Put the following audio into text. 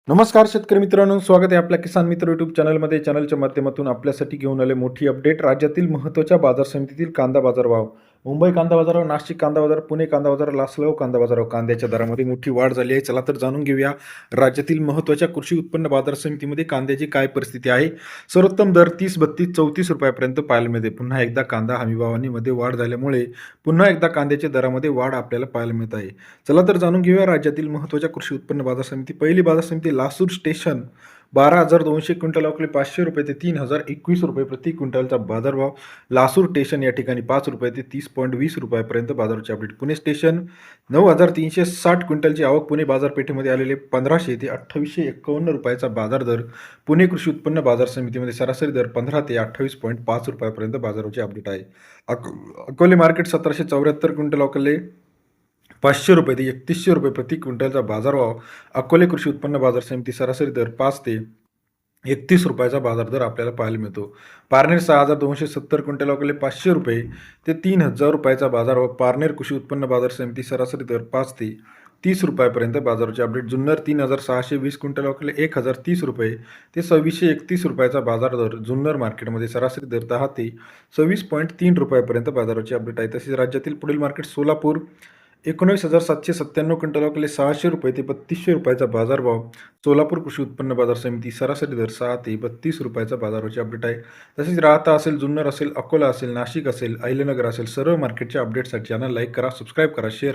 नमस्कार शेतकरी मित्रांनो, स्वागत आहे आपल्या किसान मित्र यूट्यूब चॅनलमध्ये. चॅनलच्या माध्यमातून आपल्यासाठी घेऊन आले मोठी अपडेट. राज्यातील महत्त्वाच्या बाजार समितीतील कांदा बाजार भाव. मुंबई कांदा बाजारावर, नाशिक कांदा बाजार, पुणे कांदा बाजार, लासलगाव कांदा बाजारावर कांद्याच्या दरामध्ये मोठी वाढ झाली आहे. चला तर जाणून घेऊया राज्यातील महत्त्वाच्या कृषी उत्पन्न बाजार समितीमध्ये कांद्याची काय परिस्थिती आहे. सर्वोत्तम दर 30, 32, 34 रुपयापर्यंत पाहायला मिळते. पुन्हा एकदा कांदा हमीभावांमध्ये वाढ झाल्यामुळे पुन्हा एकदा कांद्याच्या दरामध्ये वाढ आपल्याला पाहायला मिळत आहे. चला तर जाणून घेऊया राज्यातील महत्त्वाच्या कृषी उत्पन्न बाजार समिती. पहिली बाजार समिती लासूर स्टेशन 12,200 क्विंटल अवकले 500 रुपये ते 3,021 रुपये प्रति क्विंटलचा बाजारभाव. लासूर स्टेशन या ठिकाणी 5 रुपये ते 30.20 रुपयापर्यंत बाजाराची अपडेट. पुणे स्टेशन 9,360 क्विंटलची आवक पुणे बाजारपेठेमध्ये आलेले 1,500 ते 2,851 रुपयाचा बाजार दर. पुणे कृषी उत्पन्न बाजार समितीमध्ये सरासरी दर 15 ते 28.5 रुपयापर्यंत बाजाराची अपडेट आहे. अकोले मार्केट 1,774 क्विंटल अवकले 500 रुपये ते 3,100 रुपये प्रति क्विंटलचा बाजारभाव. अकोले कृषी उत्पन्न बाजार समिती सरासरी दर 5 ते 31 रुपयाचा बाजार दर आपल्याला पाहायला मिळतो. पारनेर 6,270 क्विंटल अवकले 500 रुपये ते 3,000 रुपयाचा बाजारभाव. पारनेर कृषी उत्पन्न बाजार समिती सरासरी दर 5 ते 30 रुपयापर्यंत बाजाराची अपडेट. जुन्नर 3,620 क्विंटल अवकले 1,030 रुपये ते 2,631 रुपयाचा बाजार दर. जुन्नर मार्केटमध्ये सरासरी दर 10 ते 26.3 रुपयापर्यंत बाजाराची अपडेट आहे. तसेच राज्यातील पुढील मार्केट सोलापूर 19,797 क्विंटल अवकले 600 रुपये ते 3,200 रुपयाचा बाजारभाव. सोलापूर कृषी उत्पन्न बाजार समिती सरासरी दर 6 ते 32 रुपयाचा बाजाराची अपडेट आहे. तसेच राहता असेल, जुन्नर असेल, अकोला असेल, नाशिक असेल, अहिल्यानगर असेल, सर्व मार्केटच्या अपडेटसाठी चॅनल लाईक करा, सबस्क्राईब करा, शेअर